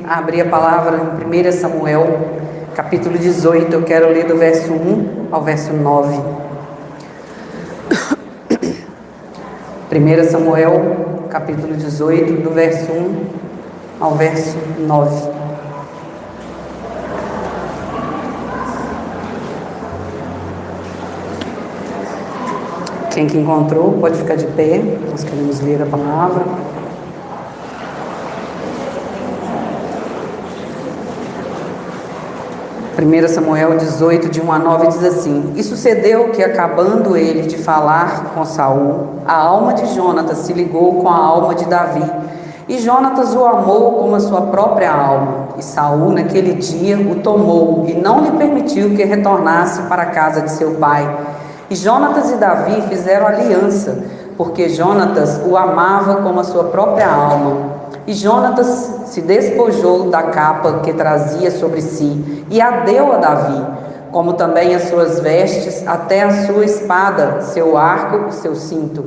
Abrir a palavra em 1 Samuel, capítulo 18, eu quero ler do verso 1 ao verso 9. 1 Samuel, capítulo 18, do verso 1 ao verso 9. Quem que encontrou pode ficar de pé, nós queremos ler a palavra. 1 Samuel 18, de 1 a 9, diz assim: E sucedeu que, acabando ele de falar com Saul, a alma de Jonatas se ligou com a alma de Davi, e Jonatas o amou como a sua própria alma. E Saul, naquele dia, o tomou, e não lhe permitiu que retornasse para a casa de seu pai. E Jonatas e Davi fizeram aliança, porque Jonatas o amava como a sua própria alma. E Jonatas se despojou da capa que trazia sobre si e a deu a Davi, como também as suas vestes, até a sua espada, seu arco e seu cinto.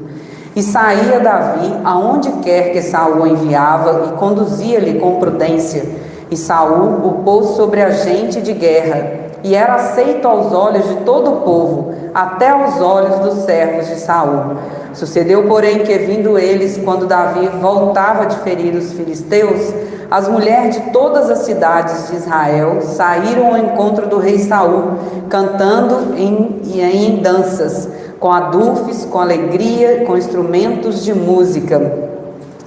E saía Davi aonde quer que Saul o enviava e conduzia-lhe com prudência. E Saul o pôs sobre a gente de guerra, e era aceito aos olhos de todo o povo, até aos olhos dos servos de Saul. Sucedeu, porém, que vindo eles, quando Davi voltava de ferir os filisteus, as mulheres de todas as cidades de Israel saíram ao encontro do rei Saul, cantando em danças, com adufes, com alegria, com instrumentos de música.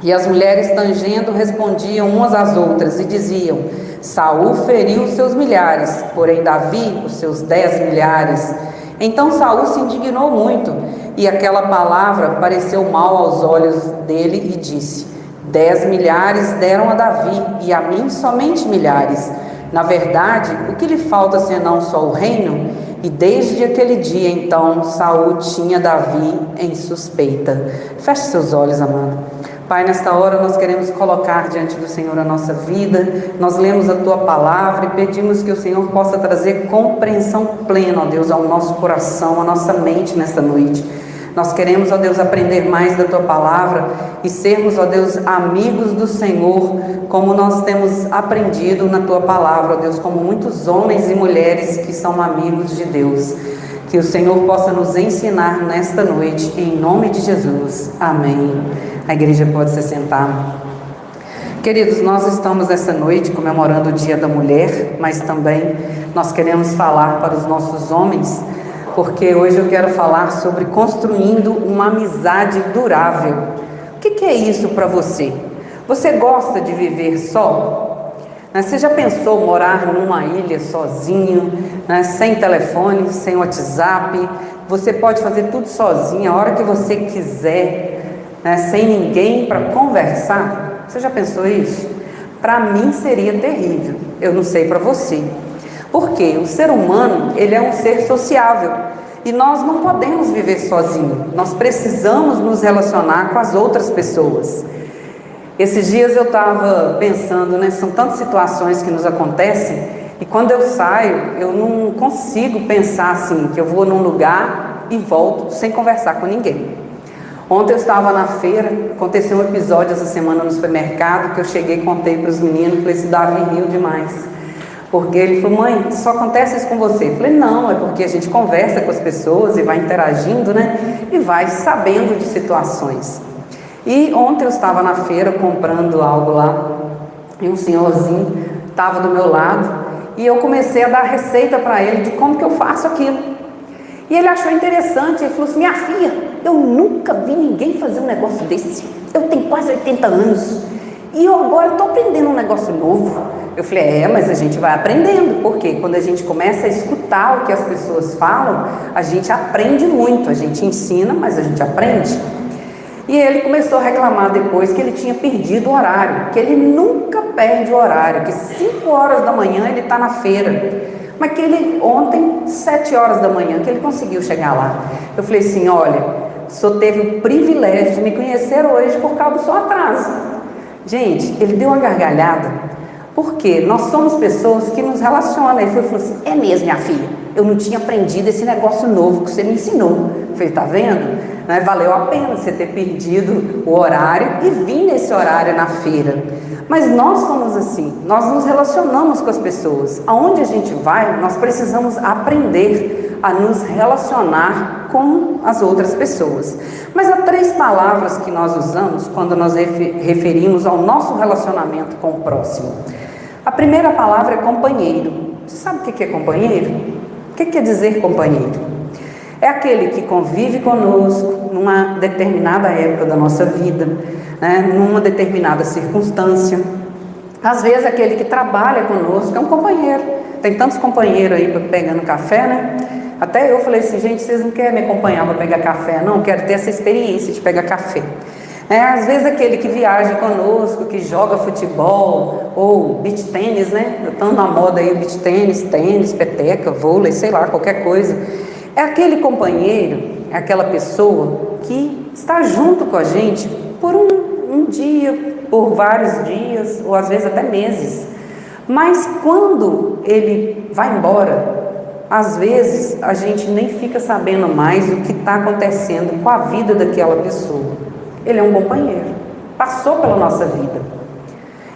E as mulheres, tangendo, respondiam umas às outras e diziam: Saul feriu os seus milhares, porém Davi os seus 10 milhares. Então Saul se indignou muito, e aquela palavra pareceu mal aos olhos dele, e disse: 10 milhares deram a Davi, e a mim somente milhares. Na verdade, o que lhe falta senão só o reino? E desde aquele dia, então, Saul tinha Davi em suspeita. Feche seus olhos, amado. Pai, nesta hora nós queremos colocar diante do Senhor a nossa vida. Nós lemos a Tua palavra e pedimos que o Senhor possa trazer compreensão plena, ó Deus, ao nosso coração, à nossa mente nesta noite. Nós queremos, ó Deus, aprender mais da Tua palavra e sermos, ó Deus, amigos do Senhor, como nós temos aprendido na Tua palavra, ó Deus, como muitos homens e mulheres que são amigos de Deus. Que o Senhor possa nos ensinar nesta noite, em nome de Jesus. Amém. A igreja pode se sentar. Queridos, nós estamos nessa noite comemorando o Dia da Mulher, mas também nós queremos falar para os nossos homens, porque hoje eu quero falar sobre construindo uma amizade durável. O que é isso para você? Você gosta de viver só? Você já pensou morar numa ilha sozinho, sem telefone, sem WhatsApp? Você pode fazer tudo sozinho, a hora que você quiser, sem ninguém para conversar? Você já pensou isso? Para mim seria terrível, eu não sei para você. Porque o ser humano, ele é um ser sociável, e nós não podemos viver sozinho, nós precisamos nos relacionar com as outras pessoas. Esses dias eu estava pensando, são tantas situações que nos acontecem, e quando eu saio, eu não consigo pensar assim, que eu vou num lugar e volto sem conversar com ninguém. Ontem eu estava na feira, aconteceu um episódio essa semana no supermercado, que eu cheguei e contei para os meninos, falei, esse Davi riu demais. Porque ele falou: mãe, só acontece isso com você? Eu falei: não, é porque a gente conversa com as pessoas e vai interagindo, e vai sabendo de situações. E ontem eu estava na feira comprando algo lá, e um senhorzinho estava do meu lado, e eu comecei a dar receita para ele de como que eu faço aquilo. E ele achou interessante, ele falou assim: minha filha, eu nunca vi ninguém fazer um negócio desse, eu tenho quase 80 anos, e eu agora estou aprendendo um negócio novo. Eu falei: mas a gente vai aprendendo, porque quando a gente começa a escutar o que as pessoas falam, a gente aprende muito, a gente ensina, mas a gente aprende. E ele começou a reclamar depois que ele tinha perdido o horário, que ele nunca perde o horário, que 5 horas da manhã ele está na feira, mas que ele ontem, 7 horas da manhã, que ele conseguiu chegar lá. Eu falei assim: olha, o senhor teve o privilégio de me conhecer hoje por causa do seu atraso. Gente, ele deu uma gargalhada, porque nós somos pessoas que nos relacionam. Ele falou assim: é mesmo, minha filha, eu não tinha aprendido esse negócio novo que você me ensinou. Eu falei, tá vendo? Né? Valeu a pena você ter perdido o horário e vir nesse horário na feira. Mas nós somos assim, nós nos relacionamos com as pessoas. Aonde a gente vai, nós precisamos aprender a nos relacionar com as outras pessoas. Mas há 3 palavras que nós usamos quando nós referimos ao nosso relacionamento com o próximo. A primeira palavra é companheiro. Você sabe o que é companheiro? O que quer dizer companheiro? É aquele que convive conosco numa determinada época da nossa vida, né, numa determinada circunstância. Às vezes aquele que trabalha conosco é um companheiro. Tem tantos companheiros aí pegando café, né? Até eu falei assim, gente, vocês não querem me acompanhar para pegar café? Não, quero ter essa experiência de pegar café. Às vezes aquele que viaja conosco, que joga futebol ou beach tênis, né? Estão na moda aí beach tênis, tênis, peteca, vôlei, sei lá, qualquer coisa. É aquele companheiro, é aquela pessoa que está junto com a gente por um dia, por vários dias, ou às vezes até meses. Mas quando ele vai embora, às vezes a gente nem fica sabendo mais o que está acontecendo com a vida daquela pessoa. Ele é um companheiro, passou pela nossa vida.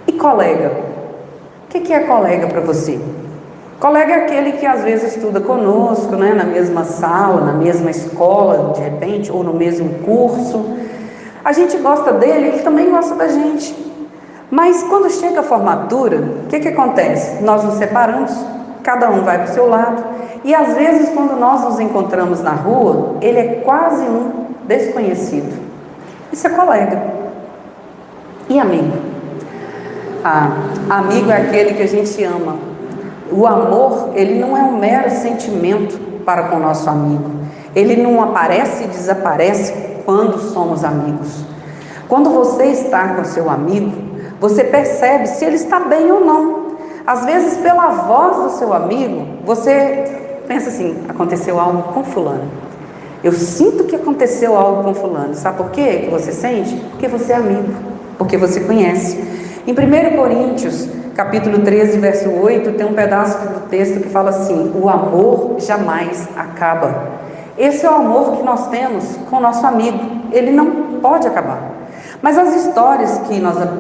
E colega? O que é colega para você? Colega é aquele que às vezes estuda conosco, né, na mesma sala, na mesma escola, de repente, ou no mesmo curso. A gente gosta dele, ele também gosta da gente. Mas quando chega a formatura, o que acontece? Nós nos separamos, cada um vai para o seu lado. E às vezes quando nós nos encontramos na rua, ele é quase um desconhecido. Isso é colega. E amigo? Amigo é aquele que a gente ama. O amor, ele não é um mero sentimento para com o nosso amigo. Ele não aparece e desaparece quando somos amigos. Quando você está com seu amigo, você percebe se ele está bem ou não. Às vezes, pela voz do seu amigo, você pensa assim, aconteceu algo com fulano. Eu sinto que aconteceu algo com fulano. Sabe por quê que você sente? Porque você é amigo, porque você conhece. Em 1 Coríntios, capítulo 13, verso 8, tem um pedaço do texto que fala assim, o amor jamais acaba. Esse é o amor que nós temos com o nosso amigo, ele não pode acabar. Mas as histórias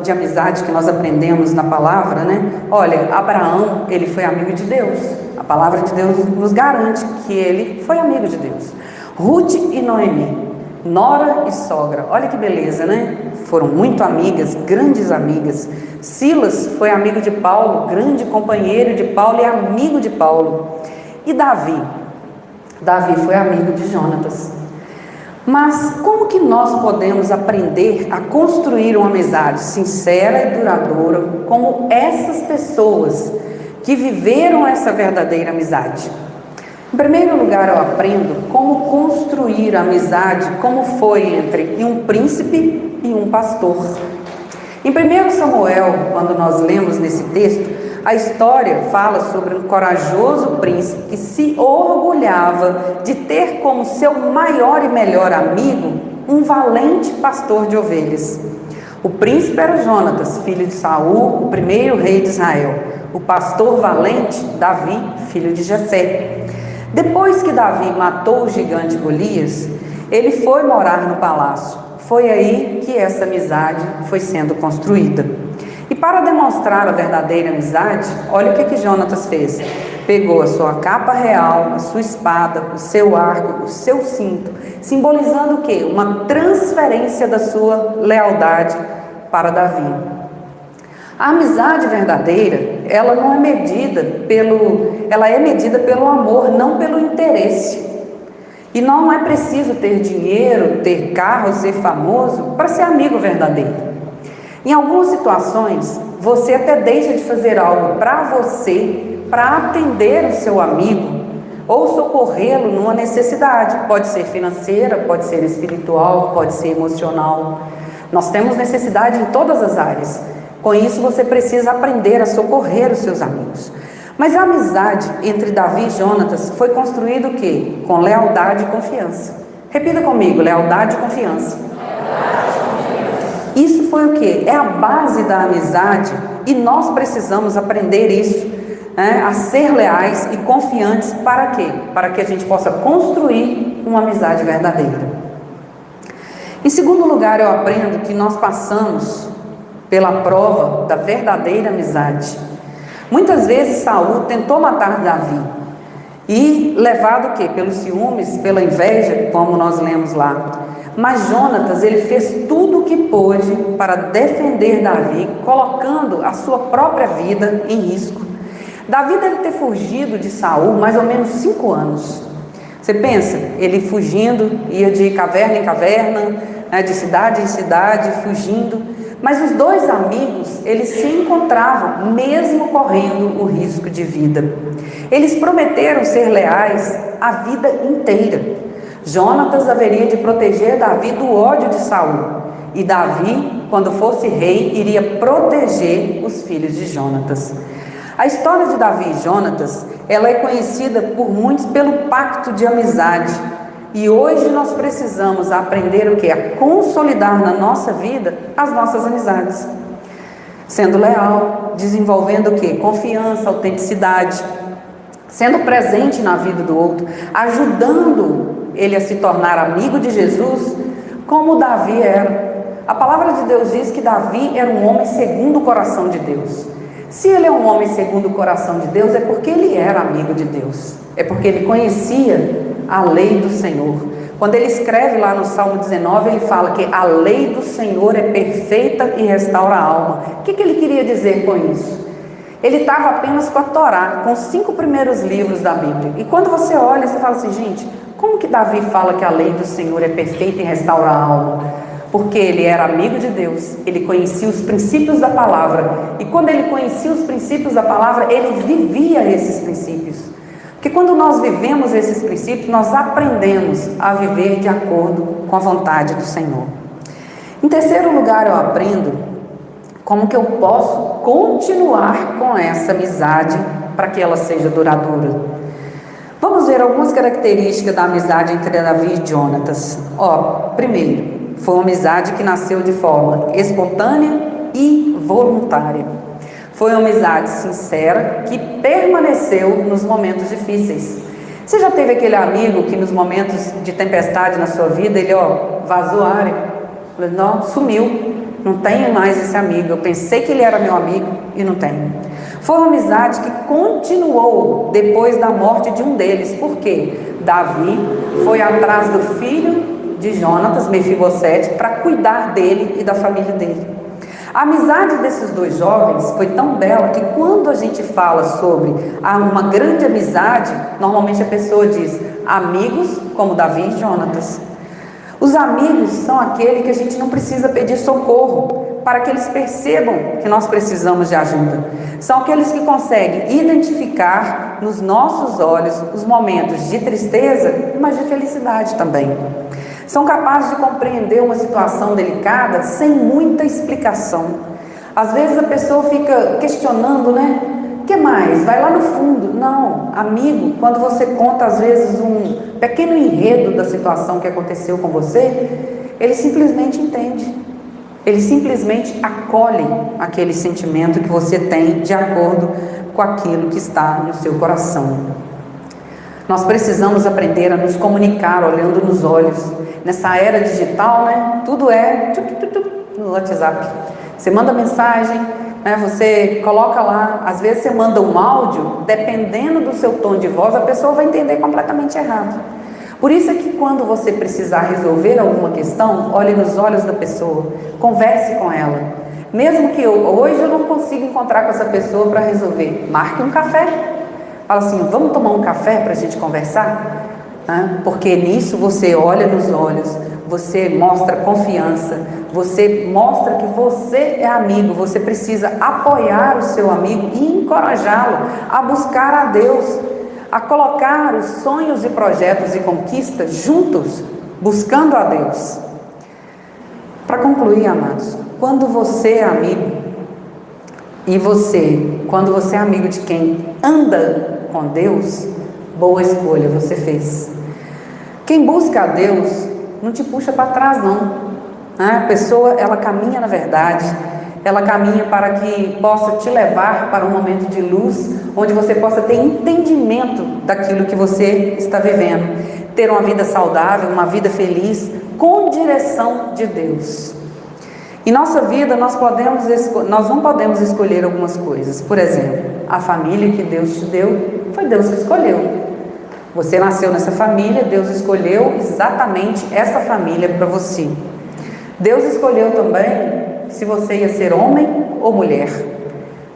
de amizade que nós aprendemos na palavra, né? Olha, Abraão, ele foi amigo de Deus. A palavra de Deus nos garante que ele foi amigo de Deus. Ruth e Noemi, nora e sogra, olha que beleza, né? Foram muito amigas, grandes amigas. Silas foi amigo de Paulo, grande companheiro de Paulo e amigo de Paulo. E Davi? Davi foi amigo de Jonatas. Mas como que nós podemos aprender a construir uma amizade sincera e duradoura como essas pessoas que viveram essa verdadeira amizade? Em primeiro lugar, eu aprendo como construir a amizade, como foi entre um príncipe e um pastor. Em 1 Samuel, quando nós lemos nesse texto, a história fala sobre um corajoso príncipe que se orgulhava de ter como seu maior e melhor amigo um valente pastor de ovelhas. O príncipe era Jonatas, filho de Saul, o primeiro rei de Israel. O pastor valente, Davi, filho de Jessé. Depois que Davi matou o gigante Golias, ele foi morar no palácio. Foi aí que essa amizade foi sendo construída. E para demonstrar a verdadeira amizade, olha o que Jonatas fez. Pegou a sua capa real, a sua espada, o seu arco, o seu cinto, simbolizando o quê? Uma transferência da sua lealdade para Davi. A amizade verdadeira, ela é medida pelo amor, não pelo interesse. E não é preciso ter dinheiro, ter carro, ser famoso para ser amigo verdadeiro. Em algumas situações, você até deixa de fazer algo para você, para atender o seu amigo ou socorrê-lo numa necessidade. Pode ser financeira, pode ser espiritual, pode ser emocional. Nós temos necessidade em todas as áreas. Com isso, você precisa aprender a socorrer os seus amigos. Mas a amizade entre Davi e Jonatas foi construída o quê? Com lealdade e confiança. Repita comigo, lealdade e confiança. Isso foi o quê? É a base da amizade e nós precisamos aprender isso a ser leais e confiantes. Para quê? Para que a gente possa construir uma amizade verdadeira. Em segundo lugar, eu aprendo que nós passamos pela prova da verdadeira amizade. Muitas vezes Saul tentou matar Davi e levado o quê? Pelos ciúmes, pela inveja, como nós lemos lá. Mas Jonatas, ele fez tudo o que pôde para defender Davi, colocando a sua própria vida em risco. Davi deve ter fugido de Saul mais ou menos 5 anos. Você pensa, ele fugindo, ia de caverna em caverna, de cidade em cidade, fugindo. Mas os dois amigos, eles se encontravam, mesmo correndo o risco de vida. Eles prometeram ser leais a vida inteira. Jonatas haveria de proteger Davi do ódio de Saul. E Davi, quando fosse rei, iria proteger os filhos de Jonatas. A história de Davi e Jonatas, ela é conhecida por muitos pelo pacto de amizade. E hoje nós precisamos aprender o quê? A consolidar na nossa vida as nossas amizades. Sendo leal, desenvolvendo o quê? Confiança, autenticidade, sendo presente na vida do outro, ajudando ele a se tornar amigo de Jesus, como Davi era. A palavra de Deus diz que Davi era um homem segundo o coração de Deus. Se ele é um homem segundo o coração de Deus, é porque ele era amigo de Deus. É porque ele conhecia a lei do Senhor. Quando ele escreve lá no Salmo 19, ele fala que a lei do Senhor é perfeita e restaura a alma. O que ele queria dizer com isso? Ele estava apenas com a Torá, com os 5 primeiros livros da Bíblia. E quando você olha, você fala assim, gente, como que Davi fala que a lei do Senhor é perfeita e restaura a alma? Porque ele era amigo de Deus, ele conhecia os princípios da palavra. E quando ele conhecia os princípios da palavra, ele vivia esses princípios. Porque quando nós vivemos esses princípios, nós aprendemos a viver de acordo com a vontade do Senhor. Em terceiro lugar, eu aprendo como que eu posso continuar com essa amizade para que ela seja duradoura. Vamos ver algumas características da amizade entre Davi e Jonatas. Primeiro, foi uma amizade que nasceu de forma espontânea e voluntária. Foi uma amizade sincera que permaneceu nos momentos difíceis. Você já teve aquele amigo que nos momentos de tempestade na sua vida, ele vazou a área? Não, sumiu. Não tenho mais esse amigo. Eu pensei que ele era meu amigo e não tenho. Foi uma amizade que continuou depois da morte de um deles. Por quê? Davi foi atrás do filho de Jonatas, Mefibosete, para cuidar dele e da família dele. A amizade desses dois jovens foi tão bela que quando a gente fala sobre uma grande amizade, normalmente a pessoa diz amigos como Davi e Jonatas. Os amigos são aqueles que a gente não precisa pedir socorro para que eles percebam que nós precisamos de ajuda. São aqueles que conseguem identificar nos nossos olhos os momentos de tristeza, mas de felicidade também. São capazes de compreender uma situação delicada sem muita explicação. Às vezes a pessoa fica questionando, o que mais? Vai lá no fundo. Não, amigo, quando você conta às vezes um pequeno enredo da situação que aconteceu com você, ele simplesmente entende. Ele simplesmente acolhe aquele sentimento que você tem de acordo com aquilo que está no seu coração. Nós precisamos aprender a nos comunicar olhando nos olhos. Nessa era digital, tudo é no WhatsApp. Você manda mensagem, você coloca lá, às vezes você manda um áudio, dependendo do seu tom de voz, a pessoa vai entender completamente errado. Por isso é que quando você precisar resolver alguma questão, olhe nos olhos da pessoa, converse com ela. Mesmo que hoje eu não consiga encontrar com essa pessoa para resolver, marque um café. Fala assim, vamos tomar um café para a gente conversar? Porque nisso você olha nos olhos, você mostra confiança, você mostra que você é amigo, você precisa apoiar o seu amigo e encorajá-lo a buscar a Deus, a colocar os sonhos e projetos e conquistas juntos, buscando a Deus. Para concluir, amados, quando você é amigo, quando você é amigo de quem anda com Deus, boa escolha você fez. Quem busca a Deus não te puxa para trás, não. A pessoa, ela caminha na verdade, ela caminha para que possa te levar para um momento de luz, onde você possa ter entendimento daquilo que você está vivendo, ter uma vida saudável, uma vida feliz, com direção de Deus. Em nossa vida nós não podemos escolher algumas coisas. Por exemplo, a família que Deus te deu, foi Deus que escolheu. Você nasceu nessa família, Deus escolheu exatamente essa família para você. Deus escolheu também se você ia ser homem ou mulher.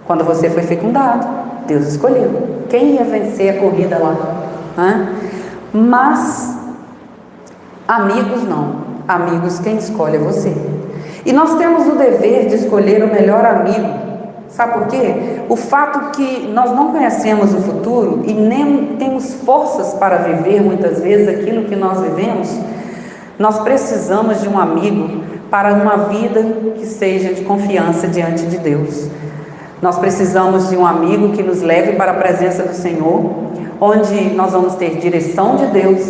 Quando você foi fecundado, Deus escolheu quem ia vencer a corrida lá, né? Mas amigos não. Amigos quem escolhe é você. E nós temos o dever de escolher o melhor amigo. Sabe por quê? O fato que nós não conhecemos o futuro e nem temos forças para viver muitas vezes aquilo que nós vivemos, nós precisamos de um amigo para uma vida que seja de confiança diante de Deus. Nós precisamos de um amigo que nos leve para a presença do Senhor, onde nós vamos ter direção de Deus,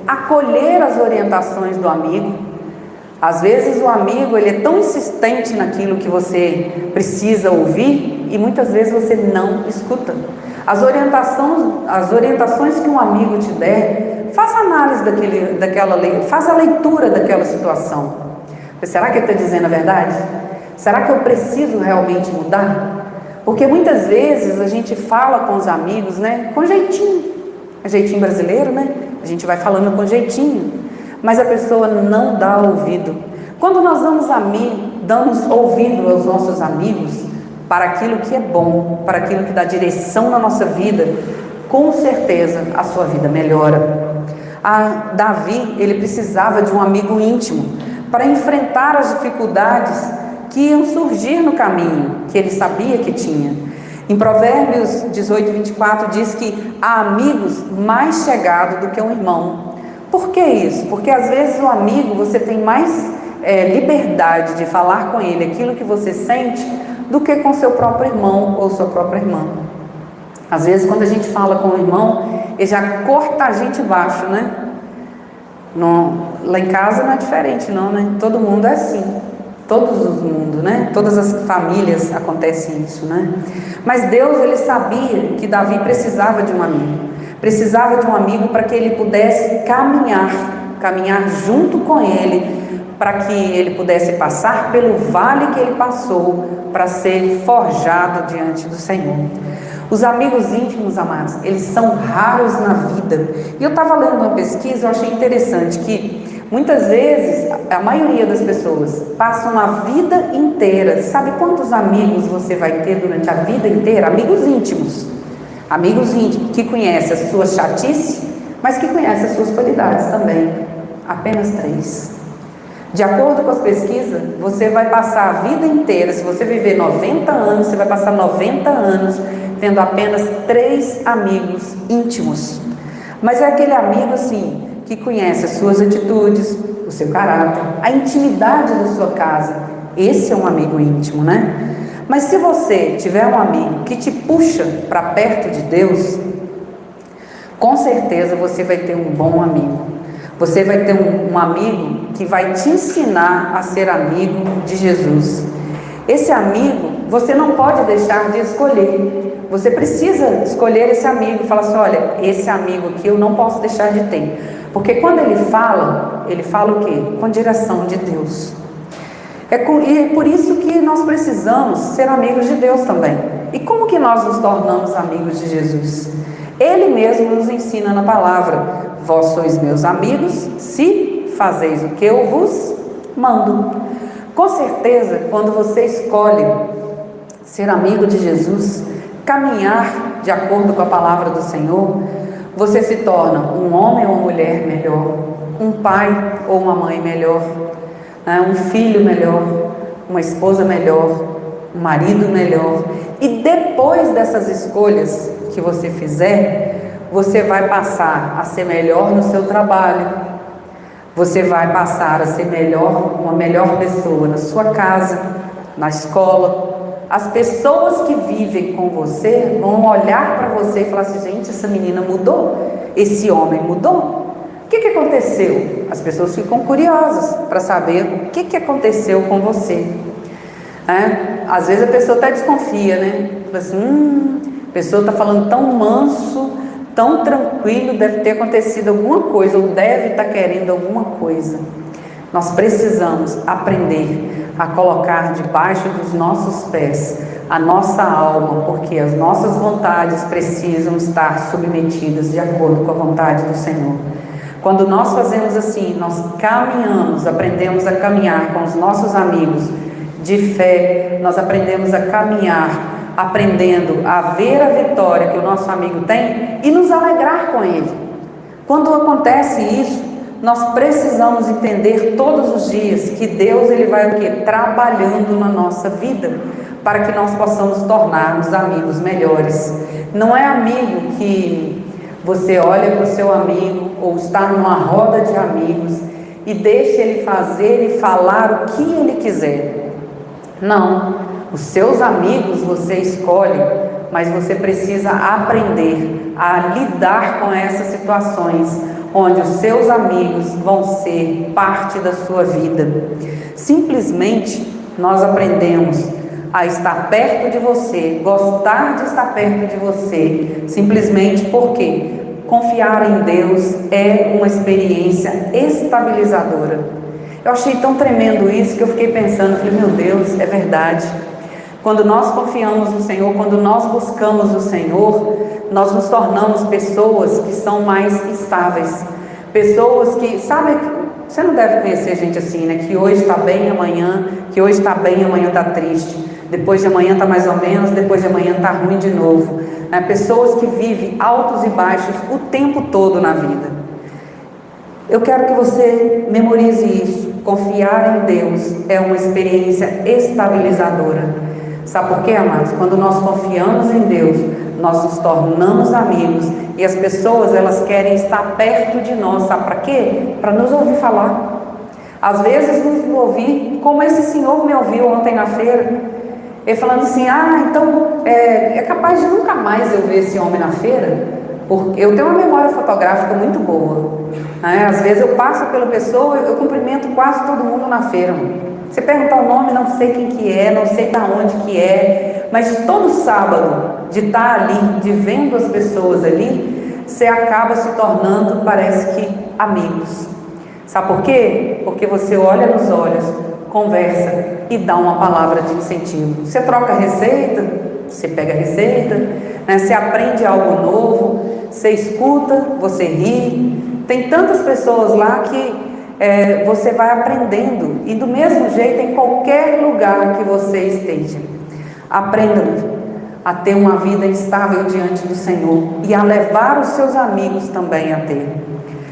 acolher as orientações do amigo. Às vezes o amigo ele é tão insistente naquilo que você precisa ouvir e muitas vezes você não escuta. As orientações que um amigo te der, faça análise faça a leitura daquela situação. Será que ele está dizendo a verdade? Será que eu preciso realmente mudar? Porque muitas vezes a gente fala com os amigos, né, com jeitinho, jeitinho brasileiro, né? A gente vai falando com jeitinho. Mas a pessoa não dá ouvido. Quando nós damos ouvido aos nossos amigos para aquilo que é bom, para aquilo que dá direção na nossa vida, com certeza a sua vida melhora. Davi, ele precisava de um amigo íntimo para enfrentar as dificuldades que iam surgir no caminho, que ele sabia que tinha. Em Provérbios 18:24 diz que há amigos mais chegados do que um irmão. Por que isso? Porque às vezes o amigo, você tem mais liberdade de falar com ele aquilo que você sente do que com seu próprio irmão ou sua própria irmã. Às vezes quando a gente fala com o irmão, ele já corta a gente baixo, né? Lá em casa não é diferente não, né? Todo mundo é assim. Todos os mundos, né? Todas as famílias acontece isso, né? Mas Deus, ele sabia que Davi precisava de um amigo. Precisava de um amigo para que ele pudesse caminhar junto com ele, para que ele pudesse passar pelo vale que ele passou, para ser forjado diante do Senhor. Os amigos íntimos, amados, eles são raros na vida. E eu estava lendo uma pesquisa, eu achei interessante que muitas vezes a maioria das pessoas passam a vida inteira. Sabe quantos amigos você vai ter durante a vida inteira? Amigos íntimos que conhecem as suas chatices, mas que conhecem as suas qualidades também. Apenas 3. De acordo com as pesquisas, você vai passar a vida inteira, se você viver 90 anos, você vai passar 90 anos tendo apenas 3 amigos íntimos. Mas é aquele amigo assim, que conhece as suas atitudes, o seu caráter, a intimidade da sua casa. Esse é um amigo íntimo, né? Mas se você tiver um amigo que te puxa para perto de Deus, com certeza você vai ter um bom amigo. Você vai ter um amigo que vai te ensinar a ser amigo de Jesus. Esse amigo, você não pode deixar de escolher. Você precisa escolher esse amigo e falar assim, olha, esse amigo aqui eu não posso deixar de ter. Porque quando ele fala o quê? Com direção de Deus. E é por isso que nós precisamos ser amigos de Deus também. E como que nós nos tornamos amigos de Jesus? Ele mesmo nos ensina na palavra: vós sois meus amigos, se fazeis o que eu vos mando. Com certeza, quando você escolhe ser amigo de Jesus, caminhar de acordo com a palavra do Senhor, você se torna um homem ou uma mulher melhor, um pai ou uma mãe melhor, um filho melhor, uma esposa melhor, um marido melhor. E depois dessas escolhas que você fizer, você vai passar a ser melhor no seu trabalho, você vai passar a ser uma melhor pessoa na sua casa, na escola. As pessoas que vivem com você vão olhar para você e falar assim, gente, essa menina mudou, esse homem mudou. O que aconteceu? As pessoas ficam curiosas para saber o que aconteceu com você. Às vezes a pessoa até desconfia, né? Fala assim, a pessoa está falando tão manso, tão tranquilo, deve ter acontecido alguma coisa, ou deve estar querendo alguma coisa. Nós precisamos aprender a colocar debaixo dos nossos pés a nossa alma, porque as nossas vontades precisam estar submetidas de acordo com a vontade do Senhor. Quando nós fazemos assim, nós caminhamos, aprendemos a caminhar com os nossos amigos de fé, nós aprendemos a caminhar, aprendendo a ver a vitória que o nosso amigo tem e nos alegrar com ele. Quando acontece isso, nós precisamos entender todos os dias que Deus ele vai o quê? Trabalhando na nossa vida, para que nós possamos tornar-nos amigos melhores. Não é amigo que você olha para o seu amigo ou está numa roda de amigos e deixa ele fazer e falar o que ele quiser. Não, os seus amigos você escolhe, mas você precisa aprender a lidar com essas situações, onde os seus amigos vão ser parte da sua vida. Simplesmente nós aprendemos a estar perto de você, gostar de estar perto de você, simplesmente porque confiar em Deus é uma experiência estabilizadora. Eu achei tão tremendo isso que eu fiquei pensando, falei, meu Deus, é verdade. Quando nós confiamos no Senhor, quando nós buscamos o Senhor, nós nos tornamos pessoas que são mais estáveis. Pessoas que, sabe, você não deve conhecer gente assim, né? Que hoje está bem, amanhã, que hoje está bem, amanhã está triste. Depois de amanhã está mais ou menos, depois de amanhã está ruim de novo. Né? Pessoas que vivem altos e baixos o tempo todo na vida. Eu quero que você memorize isso. Confiar em Deus é uma experiência estabilizadora. Sabe por quê, amados? Quando nós confiamos em Deus, nós nos tornamos amigos e as pessoas, elas querem estar perto de nós. Sabe para quê? Para nos ouvir falar. Às vezes nos ouvir, como esse senhor me ouviu ontem na feira. Ele falando assim, então é capaz de nunca mais eu ver esse homem na feira, porque eu tenho uma memória fotográfica muito boa, né? Às vezes eu passo pela pessoa, eu cumprimento quase todo mundo na feira. Você perguntar o nome, não sei quem que é, não sei de onde que é, mas de todo sábado, de estar ali, de vendo as pessoas ali, você acaba se tornando, parece que, amigos. Sabe por quê? Porque você olha nos olhos, conversa e dá uma palavra de incentivo. Você troca receita, você pega a receita, né? Você aprende algo novo, você escuta, você ri. Tem tantas pessoas lá que você vai aprendendo, e do mesmo jeito em qualquer lugar que você esteja. Aprenda a ter uma vida estável diante do Senhor e a levar os seus amigos também a ter.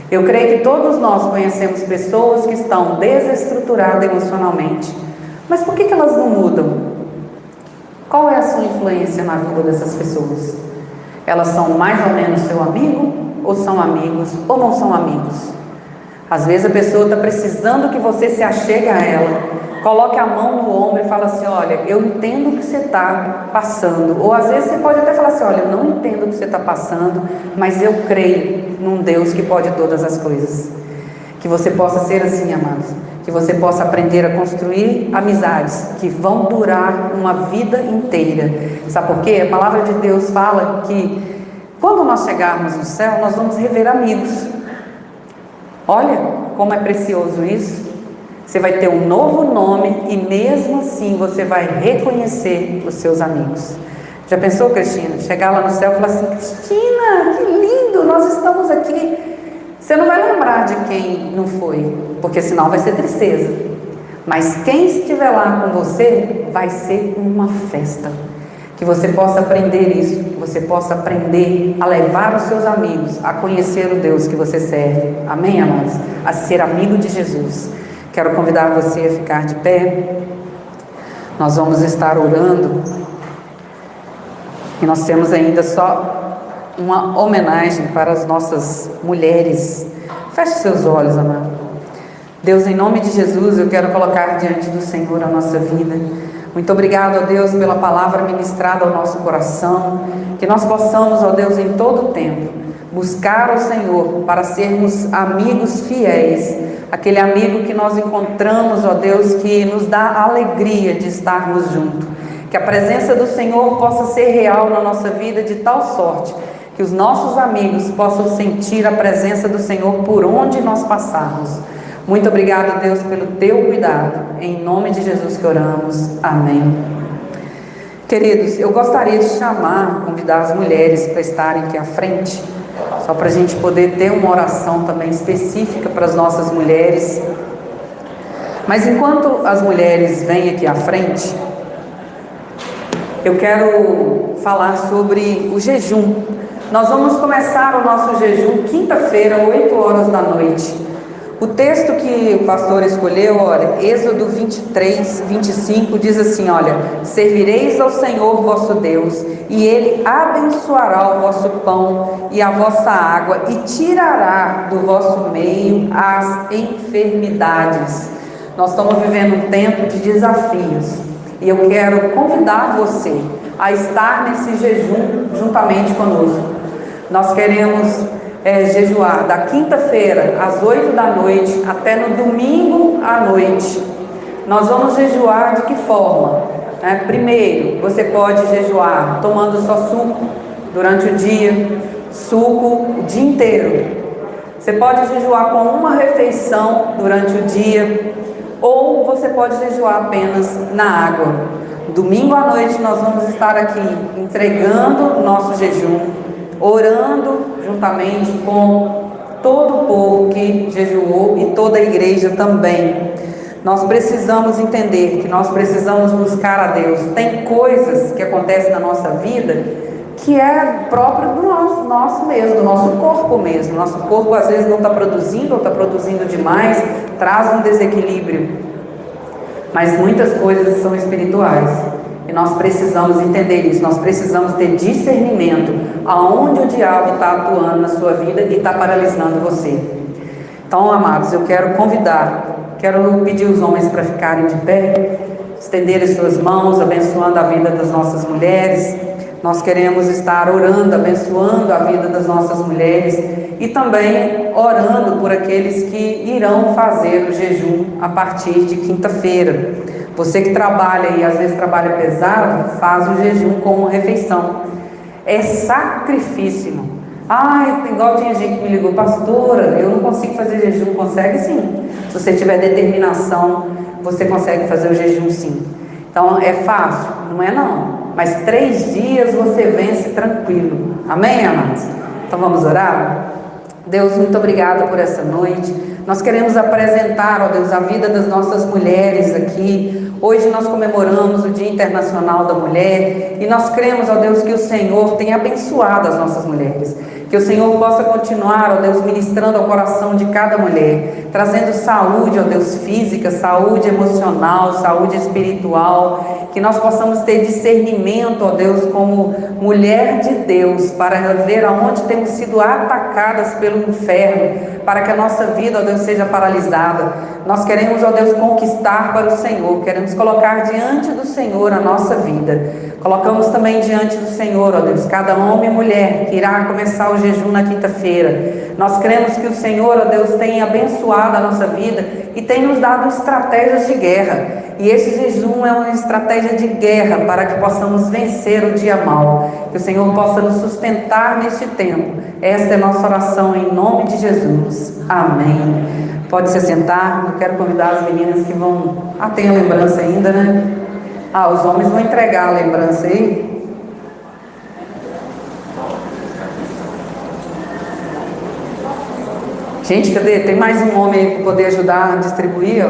Eu creio que todos nós conhecemos pessoas que estão desestruturadas emocionalmente. Mas por que elas não mudam? Qual é a sua influência na vida dessas pessoas? Elas são mais ou menos seu amigo? Ou são amigos? Ou não são amigos? Às vezes a pessoa está precisando que você se achegue a ela, coloque a mão no ombro e fala assim, olha, eu entendo o que você está passando. Ou às vezes você pode até falar assim, olha, eu não entendo o que você está passando, mas eu creio num Deus que pode todas as coisas. Que você possa ser assim, amados. Que você possa aprender a construir amizades que vão durar uma vida inteira. Sabe por quê? A palavra de Deus fala que quando nós chegarmos no céu, nós vamos rever amigos. Olha como é precioso isso. Você vai ter um novo nome e mesmo assim você vai reconhecer os seus amigos. Já pensou, Cristina? Chegar lá no céu e falar assim, Cristina, que lindo, nós estamos aqui. Você não vai lembrar de quem não foi, porque senão vai ser tristeza. Mas quem estiver lá com você, vai ser uma festa. Que você possa aprender isso, que você possa aprender a levar os seus amigos a conhecer o Deus que você serve. Amém, amados? A ser amigo de Jesus. Quero convidar você a ficar de pé. Nós vamos estar orando. E nós temos ainda só uma homenagem para as nossas mulheres. Feche seus olhos, amado. Deus, em nome de Jesus, eu quero colocar diante do Senhor a nossa vida. Muito obrigado, ó Deus, pela palavra ministrada ao nosso coração. Que nós possamos, ó Deus, em todo o tempo, buscar o Senhor para sermos amigos fiéis. Aquele amigo que nós encontramos, ó Deus, que nos dá alegria de estarmos juntos. que a presença do Senhor possa ser real na nossa vida de tal sorte que os nossos amigos possam sentir a presença do Senhor por onde nós passarmos. Muito obrigado, Deus, pelo teu cuidado. Em nome de Jesus que oramos. Amém. Queridos, eu gostaria de convidar as mulheres para estarem aqui à frente, só para a gente poder ter uma oração também específica para as nossas mulheres. Mas enquanto as mulheres vêm aqui à frente, eu quero falar sobre o jejum. Nós vamos começar o nosso jejum quinta-feira, 8 horas da noite. O texto que o pastor escolheu, olha, Êxodo 23, 25, diz assim, olha: servireis ao Senhor vosso Deus, e Ele abençoará o vosso pão e a vossa água, e tirará do vosso meio as enfermidades. Nós estamos vivendo um tempo de desafios, e eu quero convidar você a estar nesse jejum juntamente conosco. Nós queremos jejuar da quinta-feira às 8 da noite até no domingo à noite. Nós vamos jejuar de que forma? Primeiro, você pode jejuar tomando só suco durante o dia, suco o dia inteiro. Você pode jejuar com uma refeição durante o dia, ou você pode jejuar apenas na água. Domingo à noite nós vamos estar aqui entregando o nosso jejum, orando juntamente com todo o povo que jejuou e toda a igreja também. Nós precisamos entender que nós precisamos buscar a Deus. Tem coisas que acontecem na nossa vida que é próprio do nosso mesmo, do nosso corpo mesmo. Nosso corpo às vezes não está produzindo ou está produzindo demais, traz um desequilíbrio. Mas muitas coisas são espirituais. E nós precisamos entender isso, nós precisamos ter discernimento aonde o diabo está atuando na sua vida e está paralisando você. Então, amados, eu quero pedir os homens para ficarem de pé, estenderem suas mãos, abençoando a vida das nossas mulheres. Nós queremos estar orando, abençoando a vida das nossas mulheres e também orando por aqueles que irão fazer o jejum a partir de quinta-feira. Você que trabalha e às vezes trabalha pesado, faz o jejum como refeição. É sacrifício. Igual tinha gente que me ligou: pastora, eu não consigo fazer jejum. Consegue sim. Se você tiver determinação, você consegue fazer o jejum sim. Então é fácil? Não é não. Mas 3 dias você vence tranquilo. Amém, amados? Então vamos orar? Deus, muito obrigada por essa noite. Nós queremos apresentar, ó Deus, a vida das nossas mulheres aqui. Hoje nós comemoramos o Dia Internacional da Mulher e nós cremos, ó Deus, que o Senhor tem abençoado as nossas mulheres. Que o Senhor possa continuar, ó Deus, ministrando ao coração de cada mulher, trazendo saúde, ó Deus, física, saúde emocional, saúde espiritual. Que nós possamos ter discernimento, ó Deus, como mulher de Deus, para ver aonde temos sido atacadas pelo inferno, para que a nossa vida, ó Deus, seja paralisada. Nós queremos, ó Deus, conquistar para o Senhor, queremos colocar diante do Senhor a nossa vida. Colocamos também diante do Senhor, ó Deus, cada homem e mulher que irá começar o jejum na quinta-feira. Nós cremos que o Senhor, ó Deus, tem abençoado a nossa vida e tem nos dado estratégias de guerra. E esse jejum é uma estratégia de guerra para que possamos vencer o dia mau. Que o Senhor possa nos sustentar neste tempo. Esta é a nossa oração em nome de Jesus. Amém. Pode se sentar. Eu quero convidar as meninas que vão... tem a lembrança ainda, né? Os homens vão entregar a lembrança aí. Gente, cadê? Tem mais um homem aí para poder ajudar a distribuir, ó.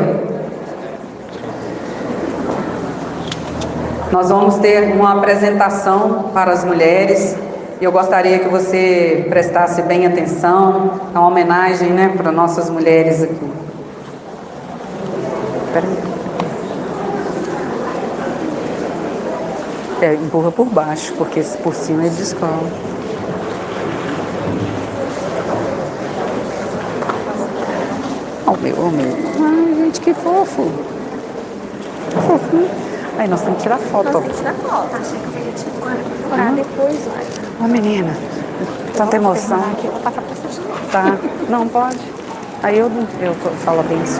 Nós vamos ter uma apresentação para as mulheres e eu gostaria que você prestasse bem atenção. É uma homenagem, né, para nossas mulheres aqui. Espera aí. Empurra por baixo, porque por cima ele descola. Oh meu. Ai, gente, que fofo. Que fofinho. Aí nós temos que tirar foto. Nós temos que tirar foto. Achei que você ia tirar depois, olha. Menina, tanta emoção. Aqui, eu vou passar pra você de novo. Tá, não pode. Aí eu falo bem isso.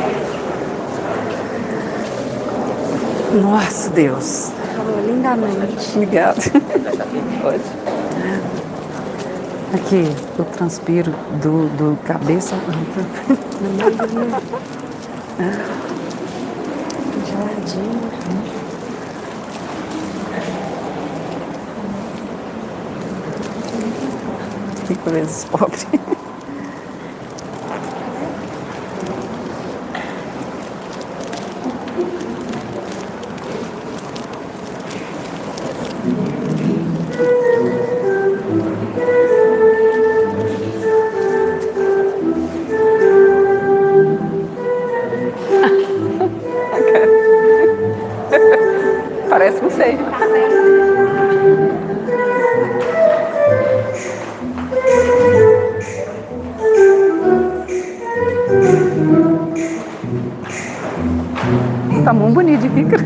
Nossa, Deus. falou lindamente. Obrigada. Pode. Aqui, eu transpiro do cabeça. Geladinho. Que coisas pobres. Parece que sei. Tá muito bonito de pícara.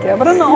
Quebra não.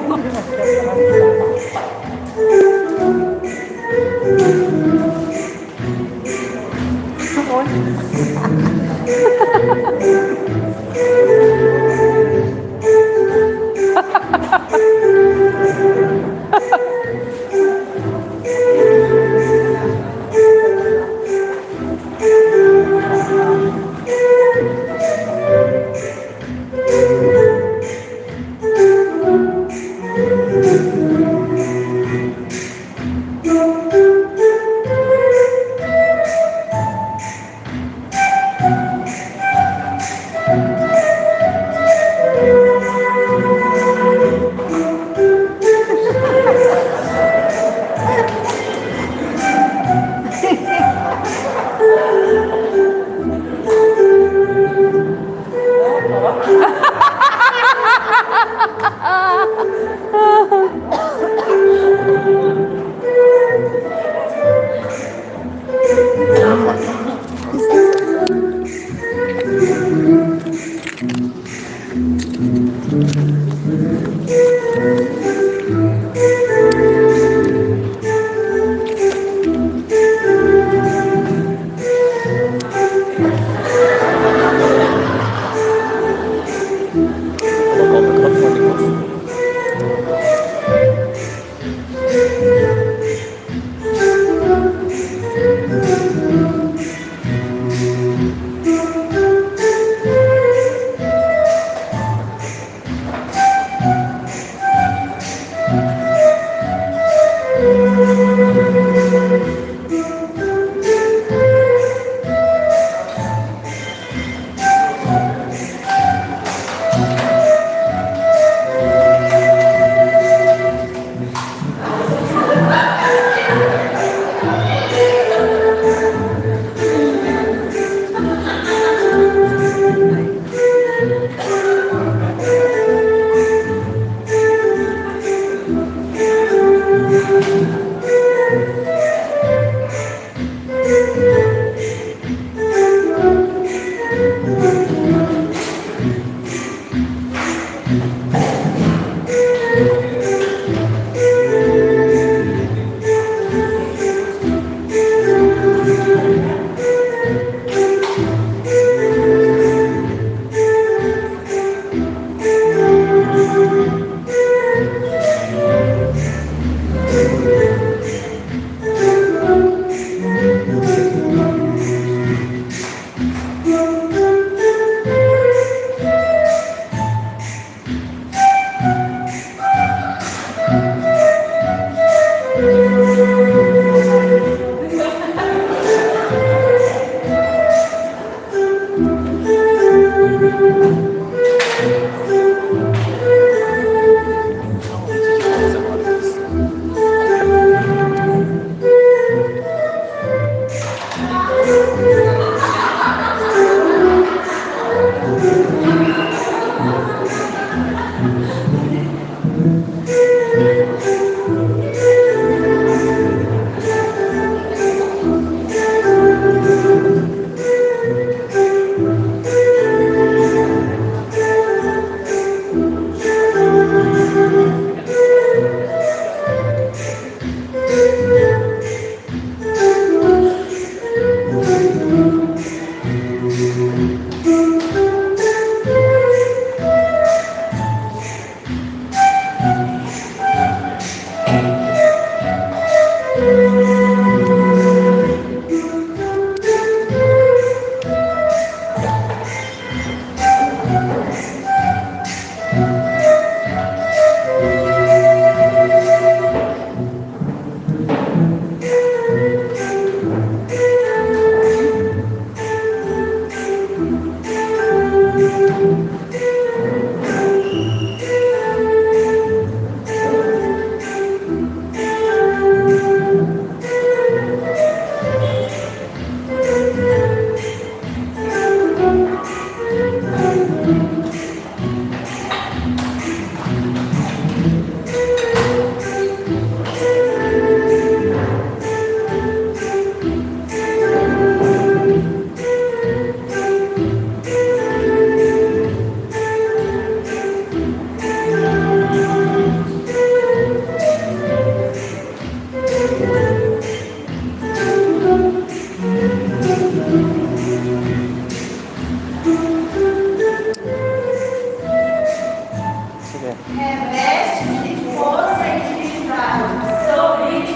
Reveste-se de força e divindade, sobre ti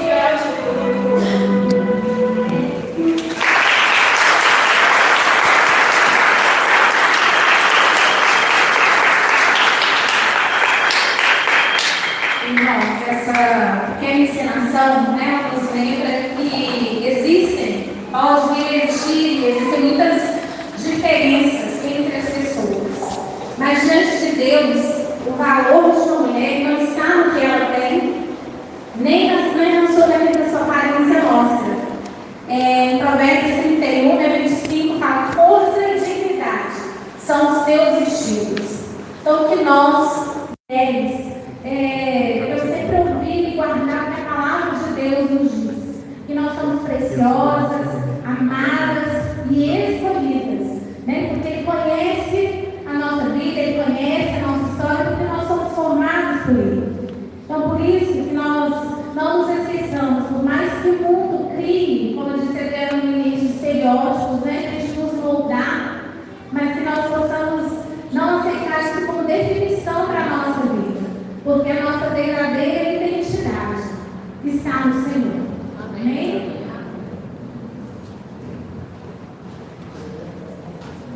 Irmãos, essa pequena encenação, né, nos lembra que existem muitas diferenças entre as pessoas, mas diante de Deus, o valor de uma mulher não está no que ela tem, nem na sua aparência mostra. Em Provérbios 31, 25, fala: força e dignidade são os teus vestidos. Então, que nós, mulheres, eu sempre ouvi e guardar que a palavra de Deus nos diz que nós somos preciosas, amadas e escolhidas, né? Porque Ele conhece a nossa vida, Ele conhece a nossa história, porque nós somos formados por Ele. Então, por isso que nós não nos esqueçamos, por mais que o mundo crie, como eu disse até no início, estereótipos, né, para a gente nos moldar, mas que nós possamos não aceitar isso como definição para a nossa vida, porque a nossa verdadeira identidade está no Senhor. Amém?